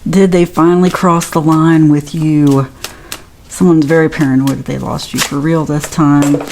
Did they finally cross the line with you? Someone's very paranoid that they lost you for real this time.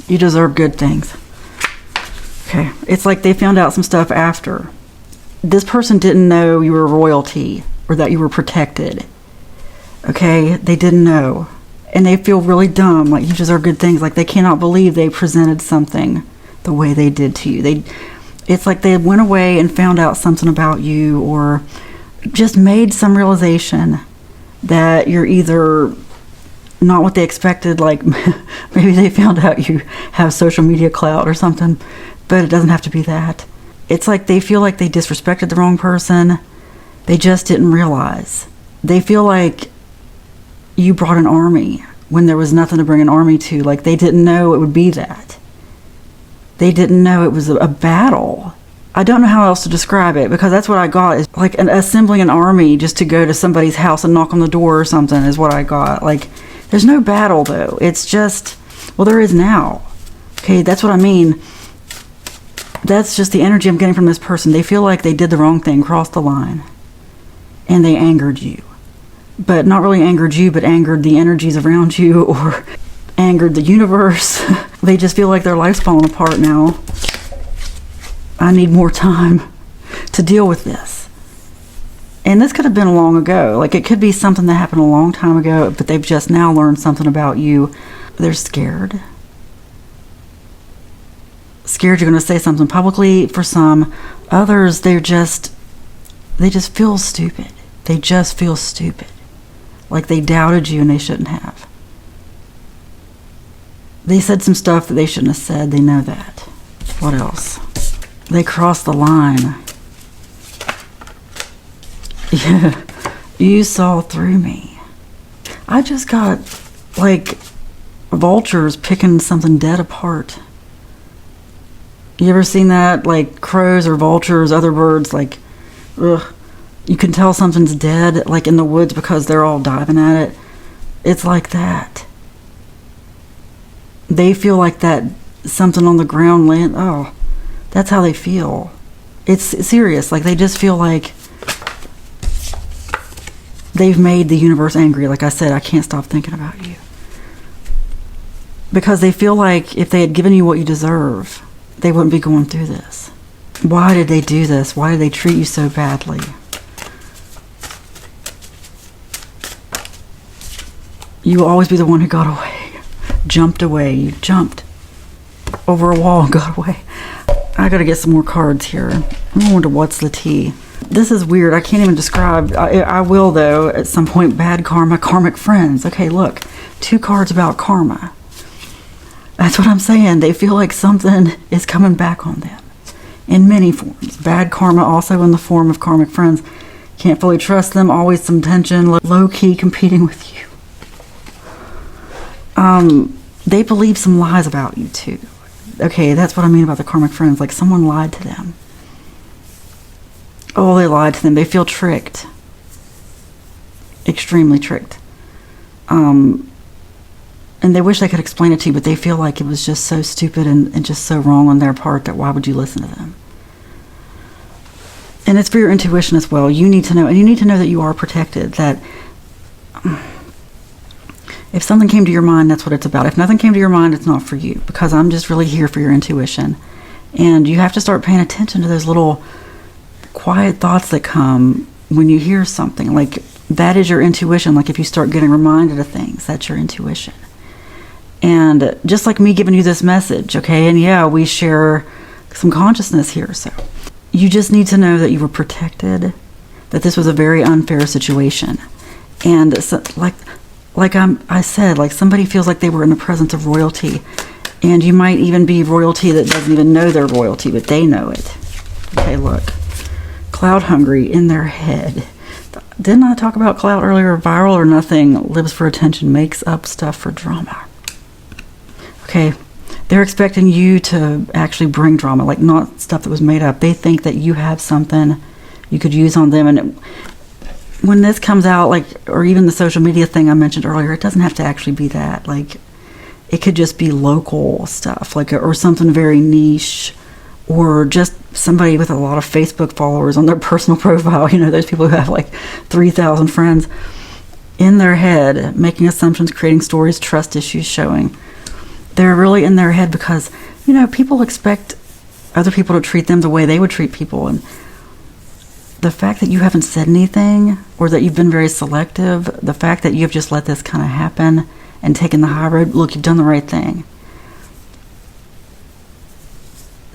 You deserve good things. Okay, it's like they found out some stuff after. This person didn't know you were royalty or that you were protected. Okay, they didn't know. And they feel really dumb, like you deserve good things. Like they cannot believe they presented something the way they did to you. It's like they went away and found out something about you, or just made some realization that you're either not what they expected, like maybe they found out you have social media clout or something, but it doesn't have to be that. It's like they feel like they disrespected the wrong person. They just didn't realize. They feel like you brought an army when there was nothing to bring an army to. Like they didn't know it would be that. They didn't know it was a battle. I don't know how else to describe it, because that's what I got, is like assembling an army just to go to somebody's house and knock on the door or something is what I got. Like there's no battle though. It's just, well, there is now. Okay, that's what I mean. That's just the energy I'm getting from this person. They feel like they did the wrong thing, crossed the line, and they angered you. But not really angered you, but angered the energies around you, or angered the universe. They just feel like their life's falling apart now. I need more time to deal with this. And this could have been long ago. Like it could be something that happened a long time ago, but they've just now learned something about you. They're scared. Scared you're going to say something publicly. For some others, they just feel stupid. They just feel stupid. Like they doubted you and they shouldn't have. They said some stuff that they shouldn't have said. They know that. What else? They crossed the line. Yeah, you saw through me. I just got like vultures picking something dead apart. You ever seen that? Like crows or vultures, other birds, like, ugh. You can tell something's dead, like in the woods, because they're all diving at it. It's like that. They feel like that something on the ground land. Oh, that's how they feel. It's serious. Like they just feel like they've made the universe angry. Like I said, I can't stop thinking about you. Because they feel like if they had given you what you deserve, they wouldn't be going through this. Why did they do this? Why did they treat you so badly? You will always be the one who got away. Jumped away. You jumped over a wall and got away. I gotta get some more cards here. I wonder what's the tea. This is weird. I can't even describe. I will, though, at some point. Bad karma, karmic friends. Okay, look. 2 cards about karma. That's what I'm saying. They feel like something is coming back on them in many forms. Bad karma also in the form of karmic friends. Can't fully trust them. Always some tension. Low-key competing with you. They believe some lies about you too. Okay, that's what I mean about the karmic friends. Like someone lied to them. Oh, they lied to them. They feel tricked. Extremely tricked. And they wish they could explain it to you, but they feel like it was just so stupid and just so wrong on their part that why would you listen to them? And it's for your intuition as well. You need to know, and you need to know that you are protected, that if something came to your mind, that's what it's about. If nothing came to your mind, it's not for you, because I'm just really here for your intuition. And you have to start paying attention to those little quiet thoughts that come when you hear something. Like, that is your intuition. Like, if you start getting reminded of things, that's your intuition. And just like me giving you this message, okay, and yeah, we share some consciousness here, so you just need to know that you were protected, that this was a very unfair situation. And so, I said, like somebody feels like they were in the presence of royalty, and you might even be royalty that doesn't even know they're royalty, but they know it. Okay, look, cloud hungry in their head. Didn't I talk about cloud earlier? Viral or nothing, lives for attention, makes up stuff for drama. Okay, they're expecting you to actually bring drama, like not stuff that was made up. They think that you have something you could use on them, and when this comes out, like, or even the social media thing I mentioned earlier, it doesn't have to actually be that. Like, it could just be local stuff, like, or something very niche, or just somebody with a lot of Facebook followers on their personal profile, you know, those people who have like 3,000 friends, in their head, making assumptions, creating stories, trust issues showing. They're really in their head because, you know, people expect other people to treat them the way they would treat people. And the fact that you haven't said anything, or that you've been very selective, the fact that you've just let this kind of happen and taken the high road, look, you've done the right thing.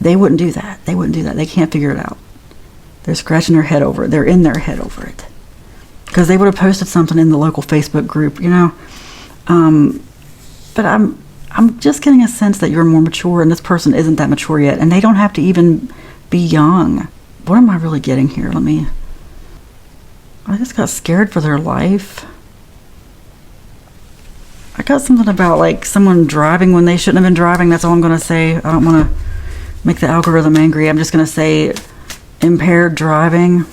They wouldn't do that. They wouldn't do that. They can't figure it out. They're scratching their head over it. They're in their head over it. Because they would have posted something in the local Facebook group, you know. But I'm just getting a sense that you're more mature, and this person isn't that mature yet, and they don't have to even be young. What am I really getting here? I just got scared for their life. I got something about like someone driving when they shouldn't have been driving. That's all I'm going to say. I don't want to make the algorithm angry. I'm just going to say impaired driving.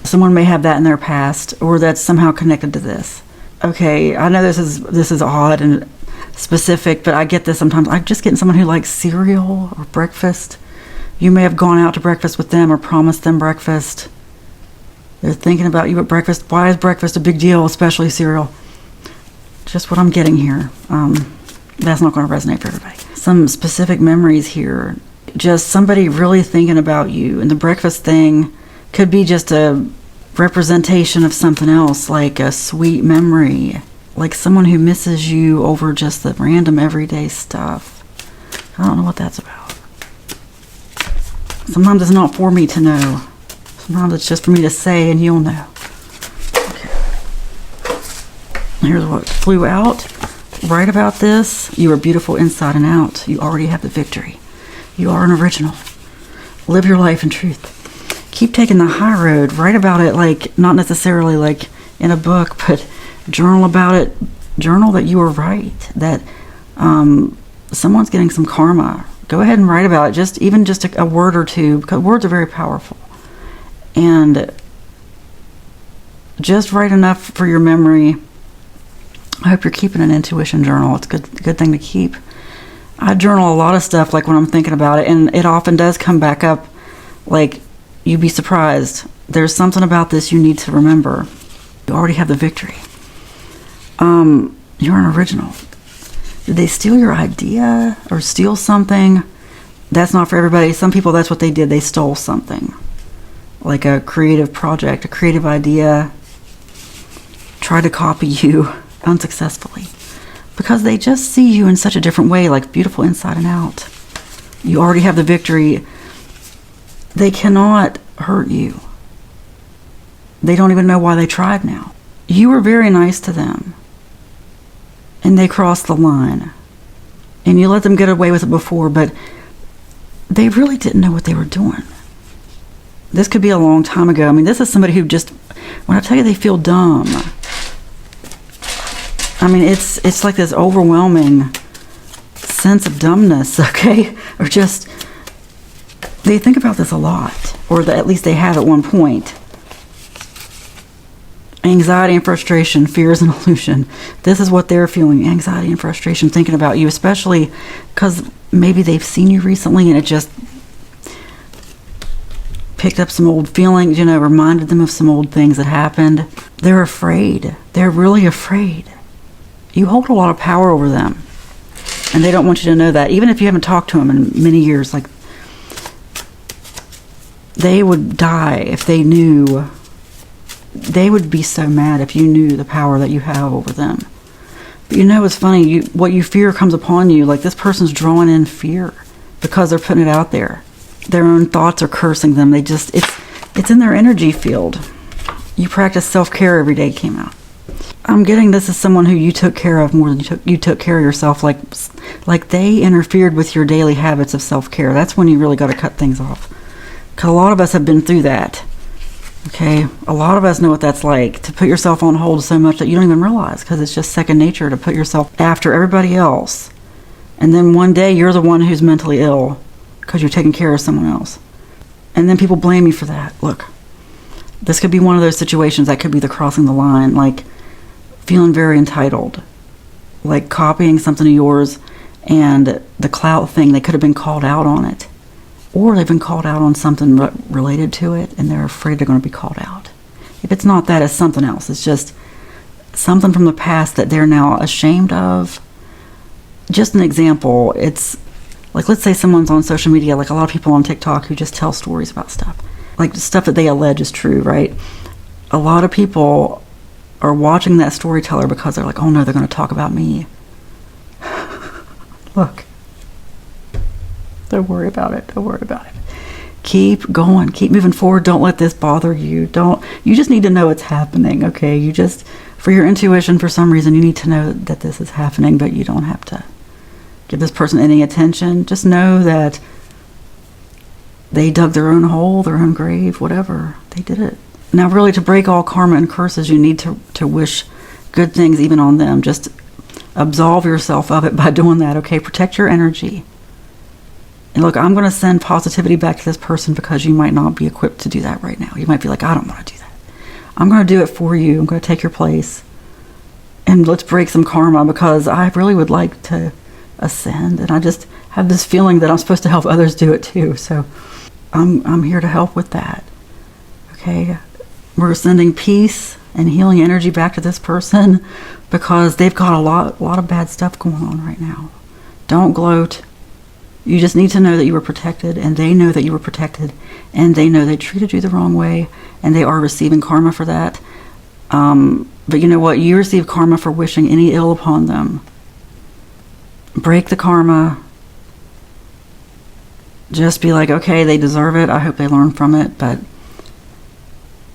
Someone may have that in their past, or that's somehow connected to this. Okay, I know this is odd and specific, but I get this sometimes. I'm just getting someone who likes cereal or breakfast. You may have gone out to breakfast with them or promised them breakfast. They're thinking about you at breakfast. Why is breakfast a big deal, especially cereal? Just what I'm getting here. That's not going to resonate for everybody. Some specific memories here. Just somebody really thinking about you. And the breakfast thing could be just a representation of something else, like a sweet memory. Like someone who misses you over just the random everyday stuff. I don't know what that's about. Sometimes it's not for me to know. Sometimes it's just for me to say and you'll know. Okay. Here's what flew out. Right about this. You are beautiful inside and out. You already have the victory. You are an original. Live your life in truth. Keep taking the high road. Write about it, like not necessarily like in a book, but journal about it. Journal that you were right. That someone's getting some karma. Go ahead and write about it. Just a word or two, because words are very powerful. And just write enough for your memory. I hope you're keeping an intuition journal. It's a good thing to keep. I journal a lot of stuff, like when I'm thinking about it, and it often does come back up. Like, you'd be surprised. There's something about this you need to remember. You already have the victory. You're an original. Did they steal your idea or steal something? That's not for everybody. Some people, that's what they did. They stole something. Like a creative project, a creative idea. Tried to copy you unsuccessfully. Because they just see you in such a different way, like beautiful inside and out. You already have the victory. They cannot hurt you. They don't even know why they tried now. You were very nice to them. And they crossed the line. And you let them get away with it before, but they really didn't know what they were doing. This could be a long time ago. I mean, this is somebody who just, when I tell you they feel dumb, I mean, it's like this overwhelming sense of dumbness, okay? Or just, they think about this a lot, or at least they have at one point. Anxiety and frustration, fear is an illusion. This is what they're feeling, anxiety and frustration, thinking about you, especially because maybe they've seen you recently and it just picked up some old feelings, reminded them of some old things that happened. They're afraid. They're really afraid. You hold a lot of power over them, and they don't want you to know that. Even if you haven't talked to them in many years, like, they would die if they knew. They would be so mad if you knew the power that you have over them. But it's funny, what you fear comes upon you. Like, this person's drawing in fear because they're putting it out there. Their own thoughts are cursing them. It's in their energy field. You practice self-care every day came out. I'm getting this as someone who you took care of more than you took care of yourself. Like they interfered with your daily habits of self-care. That's when you really got to cut things off. Because a lot of us have been through that. Okay, a lot of us know what that's like, to put yourself on hold so much that you don't even realize, because it's just second nature to put yourself after everybody else. And then one day you're the one who's mentally ill because you're taking care of someone else. And then people blame you for that. Look, this could be one of those situations that could be the crossing the line, like feeling very entitled, like copying something of yours and the clout thing, they could have been called out on it. or they've been called out on something related to it, and they're afraid they're going to be called out. If it's not that, it's something else. It's just something from the past that they're now ashamed of. Just an example, it's like, let's say someone's on social media, like a lot of people on TikTok who just tell stories about stuff, like stuff that they allege is true, right? A lot of people are watching that storyteller because they're like, oh no, they're going to talk about me. Look, don't worry about it. Don't worry about it. Keep going. Keep moving forward. Don't let this bother you. You just need to know it's happening, okay? You just, for your intuition, for some reason, you need to know that this is happening, but you don't have to give this person any attention. Just know that they dug their own hole, their own grave, whatever. They did it. Now, really, to break all karma and curses, you need to wish good things even on them. Just absolve yourself of it by doing that, okay? Protect your energy. And look, I'm going to send positivity back to this person because you might not be equipped to do that right now. You might be like, I don't want to do that. I'm going to do it for you. I'm going to take your place. And let's break some karma, because I really would like to ascend. And I just have this feeling that I'm supposed to help others do it too. So I'm here to help with that. Okay? We're sending peace and healing energy back to this person because they've got a lot of bad stuff going on right now. Don't gloat. You just need to know that you were protected, and they know that you were protected, and they know they treated you the wrong way, and they are receiving karma for that. But you know what? You receive karma for wishing any ill upon them. Break the karma. Just be like, okay, they deserve it. I hope they learn from it, but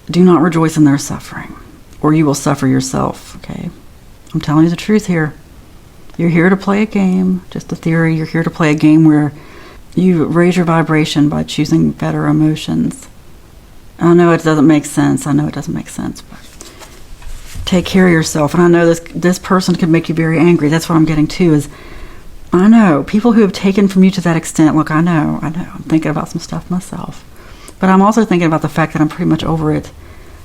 do not rejoice in their suffering, or you will suffer yourself, okay? I'm telling you the truth here. You're here to play a game, just a theory. You're here to play a game where you raise your vibration by choosing better emotions. I know it doesn't make sense. But take care of yourself. And I know this person could make you very angry. That's what I'm getting to is, I know people who have taken from you to that extent. Look, I know. I'm thinking about some stuff myself. But I'm also thinking about the fact that I'm pretty much over it.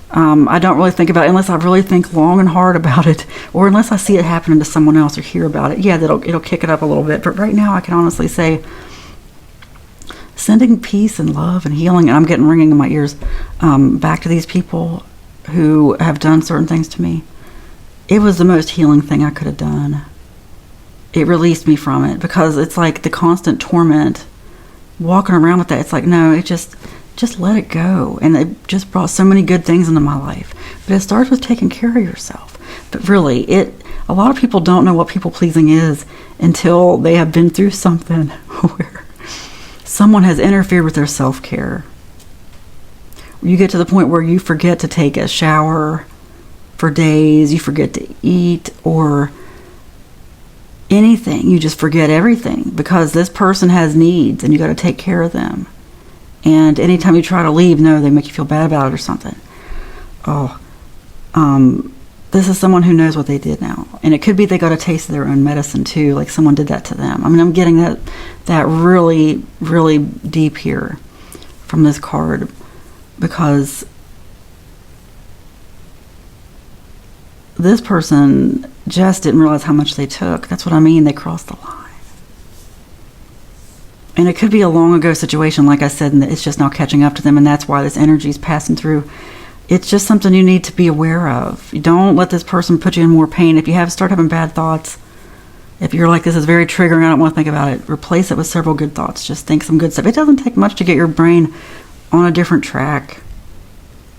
I don't really think about it unless I really think long and hard about it, or unless I see it happening to someone else or hear about it. Yeah, it'll kick it up a little bit. But right now I can honestly say, sending peace and love and healing, and I'm getting ringing in my ears, back to these people who have done certain things to me. It was the most healing thing I could have done. It released me from it, because it's like the constant torment, walking around with that. It's like, no, it just let it go. And it just brought so many good things into my life. But it starts with taking care of yourself. But really, a lot of people don't know what people pleasing is until they have been through something where someone has interfered with their self-care. You get to the point where you forget to take a shower for days, you forget to eat or anything. You just forget everything because this person has needs and you got to take care of them. And anytime you try to leave, no, they make you feel bad about it or something. This is someone who knows what they did now. And it could be they got a taste of their own medicine too, like someone did that to them. I mean, I'm getting that really, really deep here from this card, because this person just didn't realize how much they took. That's what I mean. They crossed the line. And it could be a long ago situation, like I said, and it's just now catching up to them, and that's why this energy is passing through. It's just something you need to be aware of. You don't let this person put you in more pain. If you start having bad thoughts, if you're like, this is very triggering, I don't want to think about it, replace it with several good thoughts. Just think some good stuff. It doesn't take much to get your brain on a different track.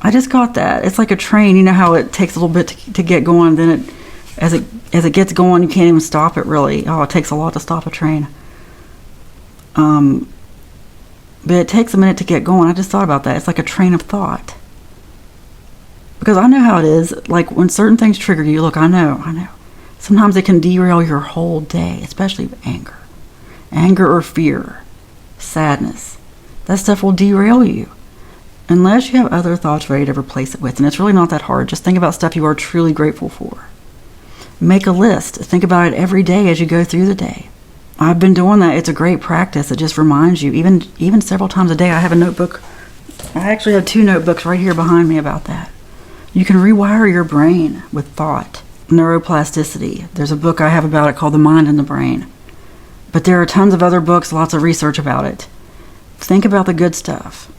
I just got that. It's like a train. You know how it takes a little bit to get going, then as it gets going, you can't even stop it really. Oh, it takes a lot to stop a train. But it takes a minute to get going. I just thought about that. It's like a train of thought. Because I know how it is. Like when certain things trigger you, look, I know. Sometimes it can derail your whole day, especially anger. Anger or fear, sadness. That stuff will derail you. Unless you have other thoughts ready to replace it with. And it's really not that hard. Just think about stuff you are truly grateful for. Make a list. Think about it every day as you go through the day. I've been doing that. It's a great practice. It just reminds you, even several times a day. I have a notebook. I actually have 2 notebooks right here behind me about that. You can rewire your brain with thought. Neuroplasticity. There's a book I have about it called The Mind and the Brain. But there are tons of other books, lots of research about it. Think about the good stuff.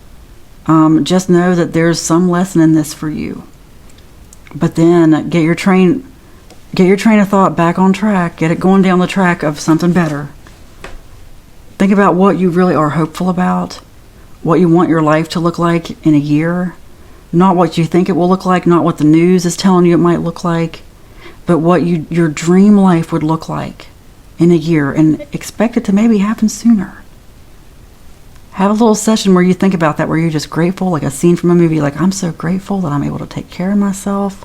Just know that there's some lesson in this for you. But then get your train of thought back on track. Get it going down the track of something better. Think about what you really are hopeful about. What you want your life to look like in a year. Not what you think it will look like. Not what the news is telling you it might look like. But what your dream life would look like in a year. And expect it to maybe happen sooner. Have a little session where you think about that, where you're just grateful, like a scene from a movie, like, I'm so grateful that I'm able to take care of myself,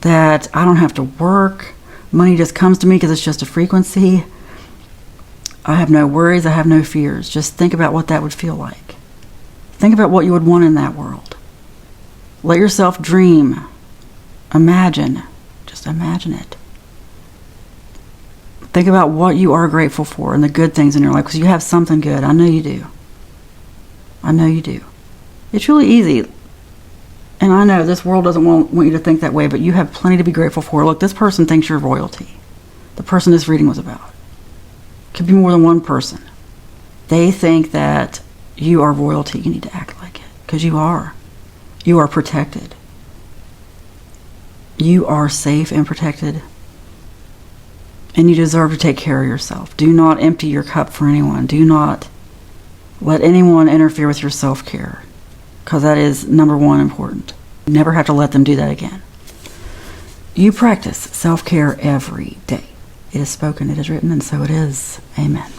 that I don't have to work, money just comes to me because it's just a frequency, I have no worries, I have no fears. Just think about what that would feel like. Think about what you would want in that world. Let yourself dream, imagine, just imagine it. Think about what you are grateful for and the good things in your life, because you have something good. I know you do. I know you do. It's really easy. And I know this world doesn't want you to think that way, but you have plenty to be grateful for. Look, this person thinks you're royalty. The person this reading was about. Could be more than one person. They think that you are royalty. You need to act like it, because you are. You are protected. You are safe and protected. And you deserve to take care of yourself. Do not empty your cup for anyone. Do not let anyone interfere with your self-care, because that is number one important. You never have to let them do that again. You practice self-care every day. It is spoken, it is written, and so it is. Amen.